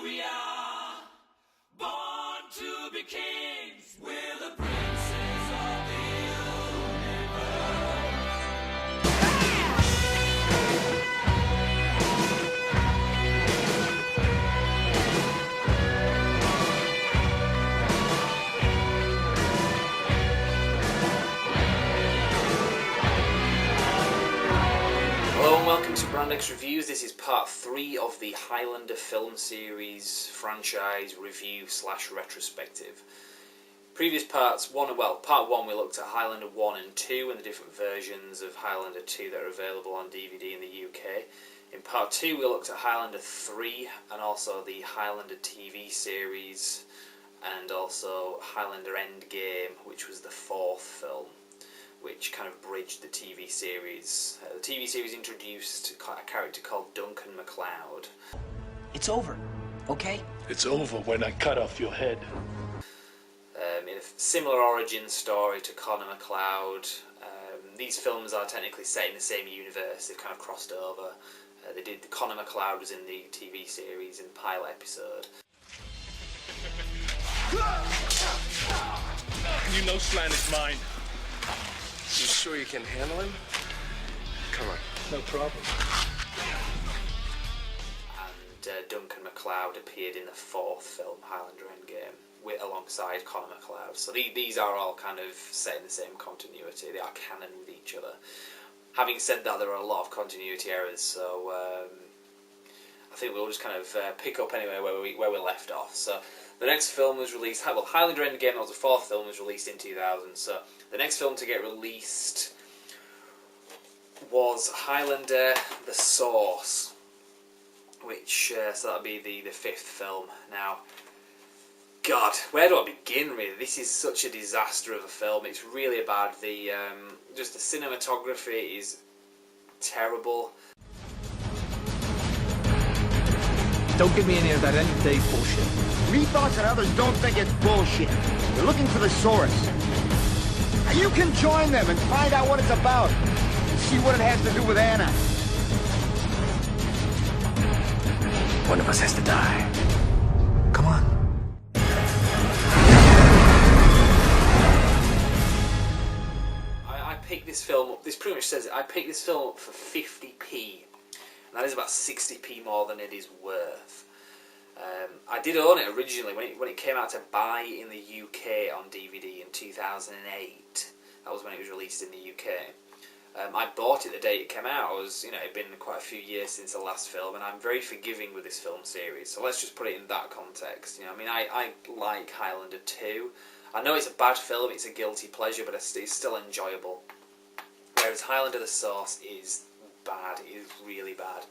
who we are, born to be kings. We're the princes of the universe. Hello and welcome to Brand X Reviews. This is part 3 of the Highlander film series franchise review / retrospective. Previous parts, part 1 we looked at Highlander 1 and 2 and the different versions of Highlander 2 that are available on DVD in the UK. In part 2 we looked at Highlander 3 and also the Highlander TV series and also Highlander Endgame, which was the 4th film, which kind of bridged the TV series. The TV series introduced a character called Duncan MacLeod. It's over, okay? It's over when I cut off your head. In a similar origin story to Connor MacLeod. These films are technically set in the same universe. They've kind of crossed over. Connor MacLeod was in the TV series in the pilot episode. You know Slan is mine. You sure you can handle him? Come on. No problem. And Duncan MacLeod appeared in the 4th film, Highlander Endgame, alongside Connor MacLeod. So these are all kind of set in the same continuity. They are canon with each other. Having said that, there are a lot of continuity errors, so I think we'll just kind of pick up anyway where we left off. So the next film was released, Highlander Endgame, that was the 4th film, was released in 2000. So the next film to get released was Highlander The Source, which, so that'll be the 5th film. Now, God, where do I begin really? This is such a disaster of a film. It's really bad. Just the cinematography is terrible. Don't give me any of that end of day bullshit. Rethoughts and others don't think it's bullshit. They're looking for the source. Now you can join them and find out what it's about. And see what it has to do with Anna. One of us has to die. Come on. I picked this film up, this pretty much says it, I picked this film up for 50p. And that is about 60p more than it is worth. I did own it originally when it came out to buy in the UK on DVD in 2008. That was when it was released in the UK. I bought it the day it came out. It'd been quite a few years since the last film, and I'm very forgiving with this film series. So let's just put it in that context. I like Highlander 2. I know it's a bad film, it's a guilty pleasure, but it's still enjoyable. Whereas Highlander The Source is bad. It is really bad.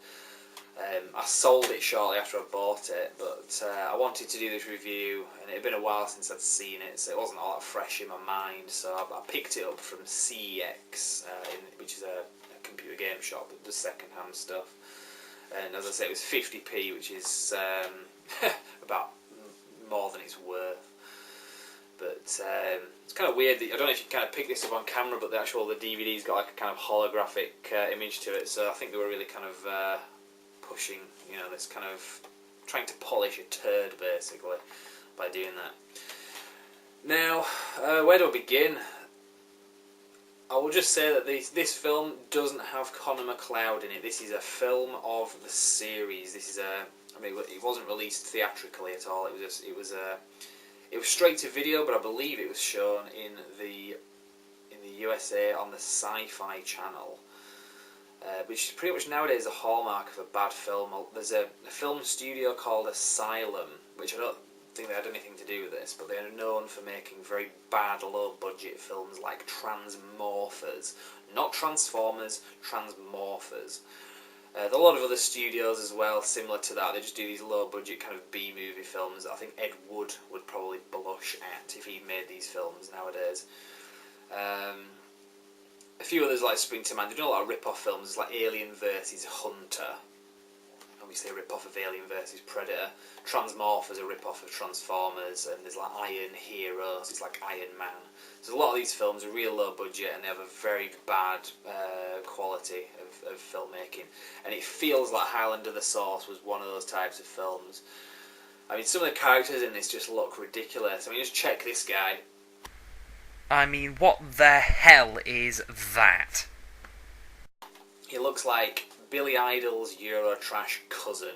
I sold it shortly after I bought it, but I wanted to do this review, and it had been a while since I'd seen it, so it wasn't all that fresh in my mind. So I picked it up from CEX, which is a computer game shop that does second-hand stuff. And as I say, it was 50p, which is about more than it's worth. But it's kind of weird that, I don't know if you can kind of pick this up on camera, but the DVD's got like a kind of holographic image to it, so I think they were really kind of pushing, this kind of trying to polish a turd basically by doing that. Now, where do I begin? I will just say that this film doesn't have Connor MacLeod in it. This is a film of the series. It wasn't released theatrically at all. It was straight to video, but I believe it was shown in the USA on the Sci-Fi Channel, which is pretty much nowadays a hallmark of a bad film. There's a film studio called Asylum, which I don't think they had anything to do with this, but they are known for making very bad, low-budget films like Transmorphers. Not Transformers, Transmorphers. There are a lot of other studios as well, similar to that. They just do these low-budget kind of B-movie films that I think Ed Wood would probably blush at if he made these films nowadays. A few others like spring to mind. They do a lot of rip-off films like Alien vs Hunter. Obviously a rip-off of Alien vs Predator. Transmorphers a rip-off of Transformers, and there's like Iron Heroes, it's like Iron Man. So a lot of these films are real low budget and they have a very bad quality of filmmaking. And it feels like Highlander The Source was one of those types of films. I mean, some of the characters in this just look ridiculous. I mean, just check this guy. I mean, what the hell is that? He looks like Billy Idol's Eurotrash cousin,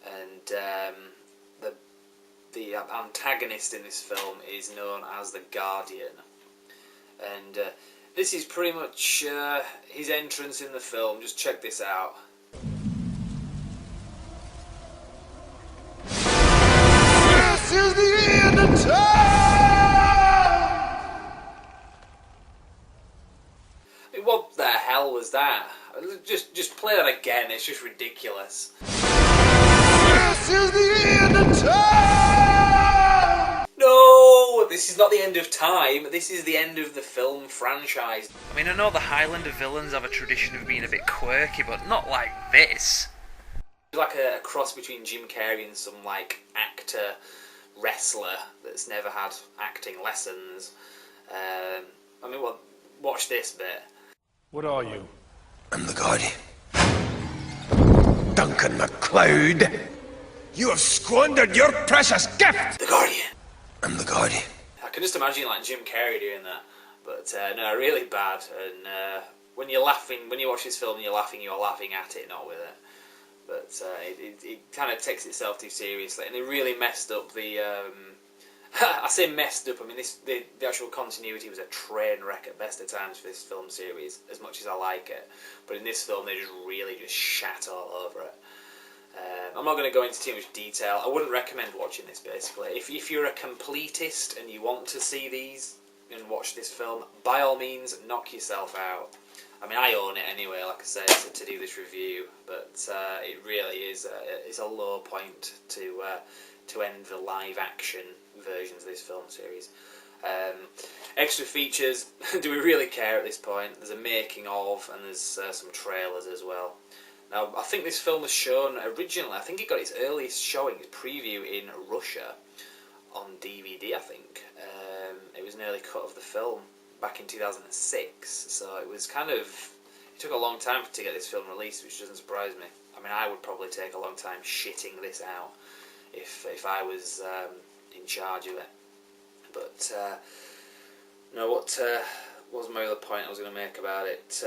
and the antagonist in this film is known as the Guardian, and this is pretty much his entrance in the film. Just check this out. This is the end of time! I mean, what the hell was that? Just play that again. It's just ridiculous. This is the end of time! No, this is not the end of time. This is the end of the film franchise. I mean, I know the Highlander villains have a tradition of being a bit quirky, but not like this. It's like a cross between Jim Carrey and some like actor wrestler that's never had acting lessons. I mean, well, watch this bit. What are you? I'm the Guardian. Duncan MacLeod. You have squandered your precious gift! The Guardian. I'm the Guardian. I can just imagine like Jim Carrey doing that, but no, really bad. And when you're laughing, when you watch this film, and you're laughing at it, not with it. But it kind of takes itself too seriously, and it really messed up the. I say messed up. I mean, the actual continuity was a train wreck at best of times for this film series. As much as I like it, but in this film, they just really just shat all over it. I'm not going to go into too much detail. I wouldn't recommend watching this, basically. If you're a completist and you want to see these and watch this film, by all means, knock yourself out. I mean, I own it anyway, like I said, to do this review, but it really is it's a low point to end the live-action versions of this film series. Extra features, do we really care at this point? There's a making of, and there's some trailers as well. Now, I think this film was shown originally, I think it got its earliest showing, its preview in Russia on DVD, I think. It was an early cut of the film back in 2006, so it was kind of, it took a long time to get this film released, which doesn't surprise me. I mean, I would probably take a long time shitting this out if I was in charge of it. But, no, what was my other point I was going to make about it?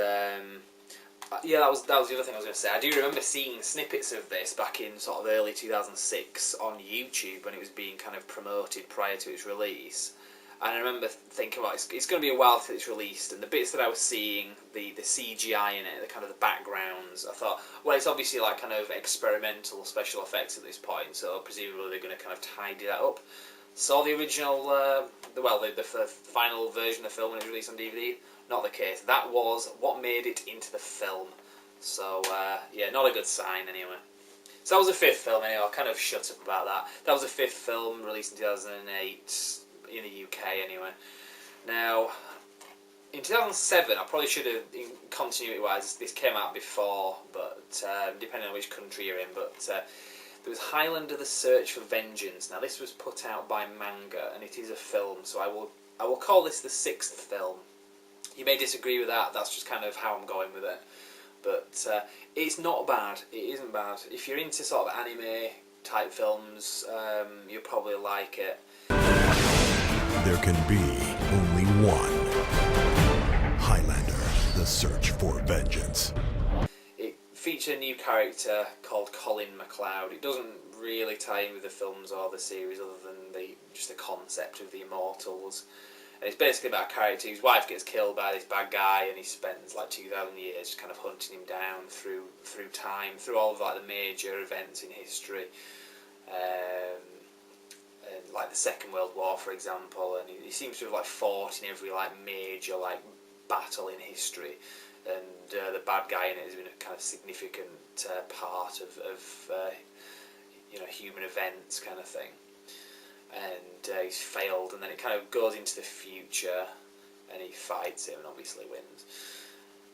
Yeah, that was the other thing I was going to say. I do remember seeing snippets of this back in sort of early 2006 on YouTube when it was being kind of promoted prior to its release. And I remember thinking, well, it's going to be a while till it's released, and the bits that I was seeing, the CGI in it, the kind of the backgrounds, I thought, well, it's obviously like kind of experimental special effects at this point, so presumably they're going to kind of tidy that up. Saw the original, the final version of the film when it was released on DVD. Not the case. That was what made it into the film. So, yeah, not a good sign anyway. So that was the fifth film anyway. I'll kind of shut up about that. That was the fifth film released in 2008 in the UK anyway. Now, in 2007, I probably should have, in continuity-wise, this came out before, but depending on which country you're in, but there was Highlander: The Search for Vengeance. Now, this was put out by Manga, and it is a film, so I will call this the sixth film. You may disagree with that, that's just kind of how I'm going with it. But it's not bad, it isn't bad. If you're into sort of anime type films, you'll probably like it. There can be only one. Highlander: The Search for Vengeance. It features a new character called Colin MacLeod. It doesn't really tie in with the films or the series other than just the concept of the Immortals. And it's basically about a character whose wife gets killed by this bad guy, and he spends like 2,000 years just kind of hunting him down through time, through all of like the major events in history, and like the Second World War, for example. And he seems to have like fought in every like major like battle in history. And the bad guy in it has been a kind of significant part of human events kind of thing. And he's failed, and then it kind of goes into the future, and he fights him and obviously wins.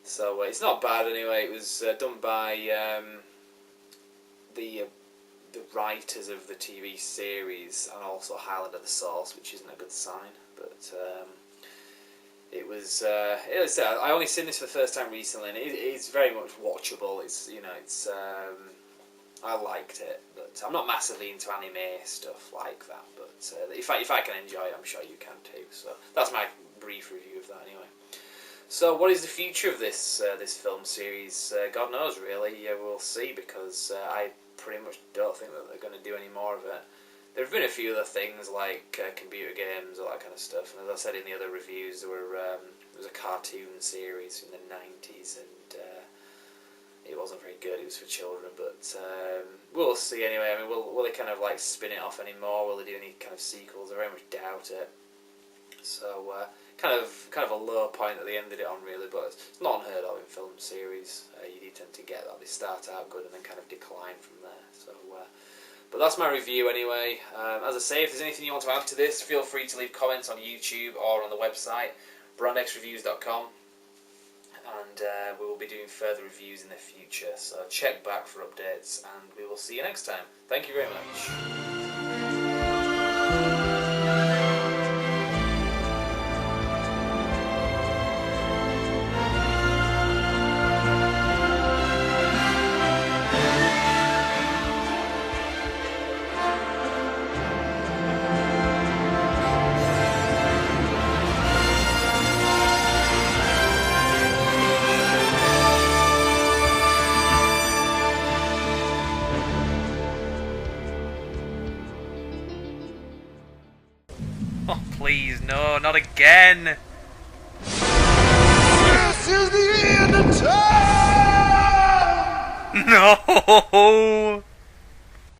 So it's not bad anyway. It was done by the writers of the TV series, and also Highlander: The Source, which isn't a good sign. But it was. I only seen this for the first time recently, and it's very much watchable. It's I liked it, but I'm not massively into anime stuff like that. But if I can enjoy it, I'm sure you can too. So that's my brief review of that anyway. So what is the future of this film series? God knows, really. Yeah, we'll see, because I pretty much don't think that they're going to do any more of it. There have been a few other things like computer games, all that kind of stuff. And as I said in the other reviews, there was a cartoon series in the 90s, and it wasn't very good. It was for children, but we'll see anyway. I mean, will they kind of like spin it off anymore? Will they do any kind of sequels? I very much doubt it. So kind of a low point that they ended it on, really. But it's not unheard of in film series. You do tend to get that. They start out good and then kind of decline from there. So. But that's my review anyway. As I say, if there's anything you want to add to this, feel free to leave comments on YouTube or on the website, brandxreviews.com. And we will be doing further reviews in the future. So check back for updates, and we will see you next time. Thank you very much. Oh, please, no, not again! This is the end of time! No!